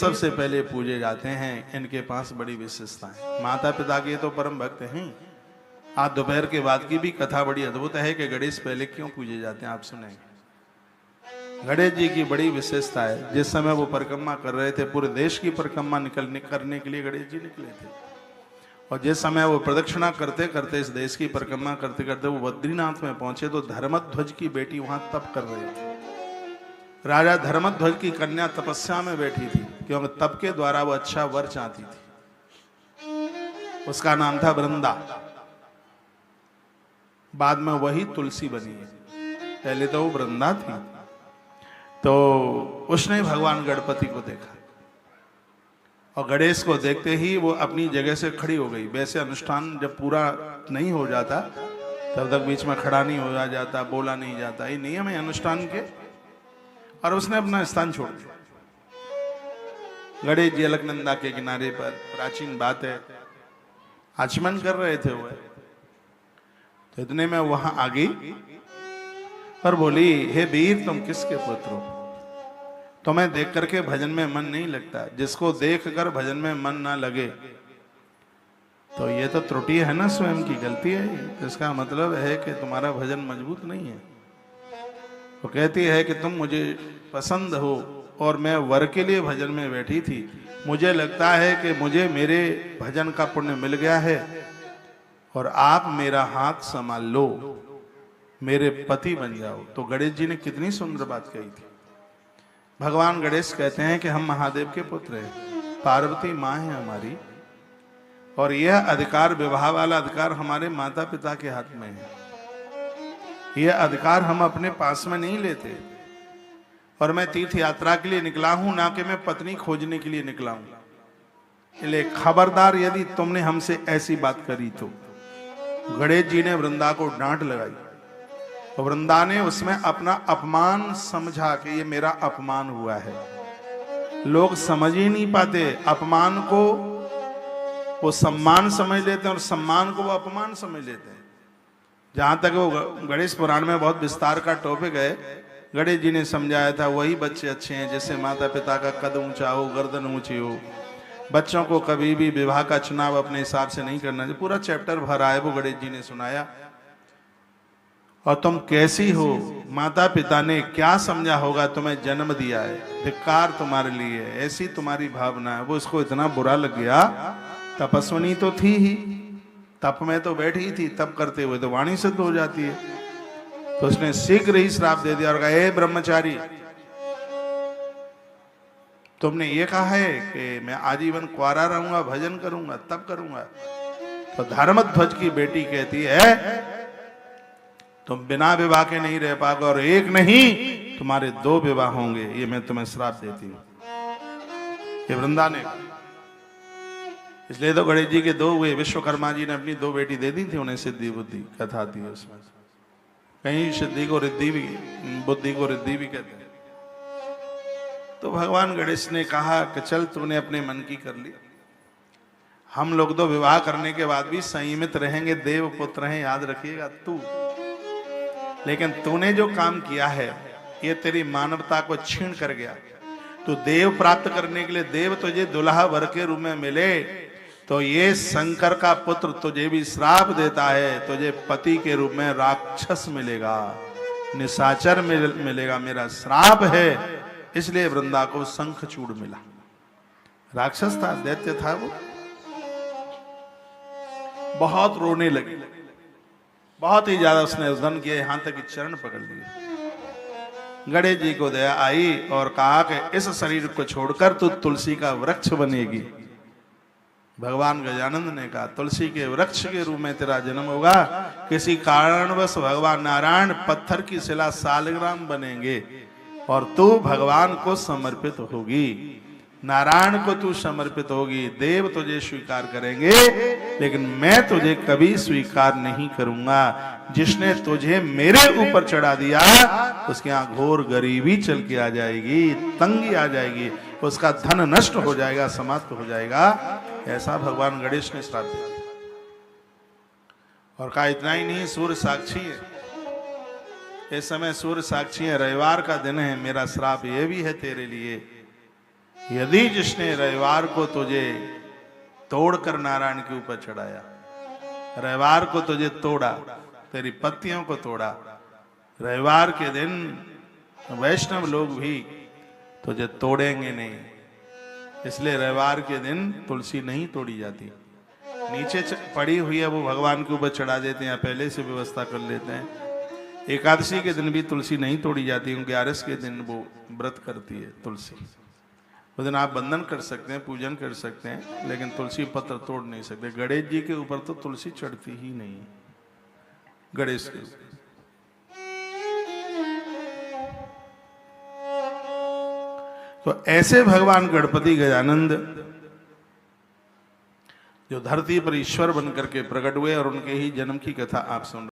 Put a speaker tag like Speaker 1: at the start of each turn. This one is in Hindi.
Speaker 1: सबसे पहले पूजे जाते हैं। इनके पास बड़ी विशेषता है। माता पिता के तो परम भक्त हैं। आज दोपहर के बाद की भी कथा बड़ी अद्भुत है कि गणेश पहले क्यों पूजे जाते हैं, आप सुनेंगे। गणेश जी की बड़ी विशेषता है। जिस समय वो परिक्रमा कर रहे थे, पूरे देश की परिक्रमा करने के लिए गणेश जी निकले थे, और जिस समय वो प्रदक्षिणा करते करते, इस देश की परिक्रमा करते करते वो बद्रीनाथ में पहुंचे तो धर्मध्वज की बेटी वहां तप कर रही थी। राजा धर्मध्वज की कन्या तपस्या में बैठी थी, क्योंकि तप के द्वारा वो अच्छा वर चाहती थी। उसका नाम था वृंदा। बाद में वही तुलसी बनी है। पहले तो वो वृंदा थी। तो उसने भगवान गणपति को देखा, और गणेश को देखते ही वो अपनी जगह से खड़ी हो गई। वैसे अनुष्ठान जब पूरा नहीं हो जाता तब तक बीच में खड़ा नहीं हो जाता, बोला नहीं जाता, ये नियम है अनुष्ठान के। और उसने अपना स्थान छोड़ दिया। गणेश जी अलकनंदा के किनारे पर, प्राचीन बात है, आचमन कर रहे थे वो। तो इतने में वहां आ गई और बोली, हे वीर, तुम किसके पुत्र हो? तुम्हें देख करके भजन में मन नहीं लगता। जिसको देख कर भजन में मन ना लगे तो ये तो त्रुटि है ना, स्वयं की गलती है। तो इसका मतलब है कि तुम्हारा भजन मजबूत नहीं है। वो कहती है कि तुम मुझे पसंद हो और मैं वर के लिए भजन में बैठी थी। मुझे लगता है कि मुझे मेरे भजन का पुण्य मिल गया है और आप मेरा हाथ संभाल लो, मेरे पति बन जाओ। तो गणेश जी ने कितनी सुंदर बात कही थी। भगवान गणेश कहते हैं कि हम महादेव के पुत्र हैं, पार्वती माँ है हमारी, और यह अधिकार, विवाह वाला अधिकार हमारे माता पिता के हाथ में है। यह अधिकार हम अपने पास में नहीं लेते। और मैं तीर्थ यात्रा के लिए निकला हूं, ना कि मैं पत्नी खोजने के लिए निकला हूं। इसलिए खबरदार यदि तुमने हमसे ऐसी बात करी तो। गणेश जी ने वृंदा को डांट लगाई, और वृंदा ने उसमें अपना अपमान समझा कि ये मेरा अपमान हुआ है। लोग समझ ही नहीं पाते, अपमान को वो सम्मान समझ लेते हैं और सम्मान को वो अपमान समझ लेते हैं। जहां तक वो गणेश पुराण में बहुत विस्तार का टॉपिक है, गणेश जी ने समझाया था, वही बच्चे अच्छे हैं जैसे माता पिता का कद ऊंचा हो, गर्दन ऊंची हो। बच्चों को कभी भी विवाह का चुनाव अपने हिसाब से नहीं करना चाहिए। पूरा चैप्टर भरा है वो, गणेश जी ने सुनाया। और तुम कैसी हो, माता पिता ने क्या समझा होगा, तुम्हें जन्म दिया है, धिक्कार तुम्हारे लिए, ऐसी तुम्हारी भावना है। वो इसको इतना बुरा लग गया। तपस्विनी तो थी ही, तप में तो बैठी थी, तप करते हुए तो वाणी सिद्ध हो जाती है। तो उसने शीघ्र ही श्राप दे दिया और कहा, हे ब्रह्मचारी, तुमने ये कहा है कि मैं आजीवन कुंवारा रहूंगा, भजन करूंगा, तप करूंगा। तो धर्मध्वज की बेटी कहती है, तुम बिना विवाह के नहीं रह पाओगे, और एक नहीं तुम्हारे 2 विवाह होंगे, ये मैं तुम्हें श्राप देती हूं। ये वृंदा ने, इसलिए तो गणेश जी के 2 हुए। विश्वकर्मा जी ने अपनी 2 बेटी दे दी थी उन्हें, सिद्धि बुद्धि कथा थी उसमें। कहीं सिद्धि को रिद्धि भी, बुद्धि को रिद्धि भी कहते हैं। तो भगवान गणेश ने कहा कि चल, तूने अपने मन की कर ली। हम लोग तो विवाह करने के बाद भी संयमित रहेंगे, देव पुत्र हैं, याद रखिएगा तू। लेकिन तूने जो काम किया है, ये तेरी मानवता को छीन कर गया। तो देव प्राप्त करने के लिए, देव तुझे दुल्हा वर के रूप में मिले, तो ये शंकर का पुत्र तुझे भी श्राप देता है, तुझे पति के रूप में राक्षस मिलेगा, निशाचर मिलेगा, मेरा श्राप है। इसलिए वृंदा को शंखचूड़ मिला। राक्षस था, दैत्य था वो। बहुत रोने लगी, बहुत ही ज्यादा उसने उद्गन किया, यहां तक कि चरण पकड़ लिए। गणेश जी को दया आई और कहा कि इस शरीर को छोड़कर तू तुलसी का वृक्ष बनेगी। भगवान गजानंद ने कहा, तुलसी के वृक्ष के रूप में तेरा जन्म होगा। किसी कारणवश भगवान नारायण पत्थर की शिला सालग्राम बनेंगे और तू भगवान को समर्पित होगी, नारायण को तू समर्पित होगी। देव तुझे स्वीकार करेंगे, लेकिन मैं तुझे कभी स्वीकार नहीं करूंगा। जिसने तुझे मेरे ऊपर चढ़ा दिया, उसके यहाँ घोर गरीबी चल के आ जाएगी, तंगी आ जाएगी, उसका धन नष्ट हो जाएगा, समाप्त हो जाएगा। ऐसा भगवान गणेश ने श्राप दिया। और कहा इतना ही नहीं, सूर्य साक्षी है, इस समय सूर्य साक्षी है, रविवार का दिन है, मेरा श्राप ये भी है तेरे लिए यदि जिसने रविवार को तुझे तोड़कर नारायण के ऊपर चढ़ाया, रविवार को तुझे तोड़ा, तेरी पत्तियों को तोड़ा, रविवार के दिन वैष्णव लोग भी तुझे तोड़ेंगे नहीं। इसलिए रविवार के दिन तुलसी नहीं तोड़ी जाती। नीचे पड़ी हुई है वो भगवान के ऊपर चढ़ा देते हैं या पहले से व्यवस्था कर लेते हैं। एकादशी के दिन भी तुलसी नहीं तोड़ी जाती, 11 के दिन वो व्रत करती है तुलसी। उस दिन आप बंधन कर सकते हैं, पूजन कर सकते हैं, लेकिन तुलसी पत्र तोड़ नहीं सकते। गणेश जी के ऊपर तो तुलसी चढ़ती ही नहीं, गणेश के ऊपर। तो ऐसे भगवान गणपति गजानंद जो धरती पर ईश्वर बनकर के प्रकट हुए और उनके ही जन्म की कथा आप सुन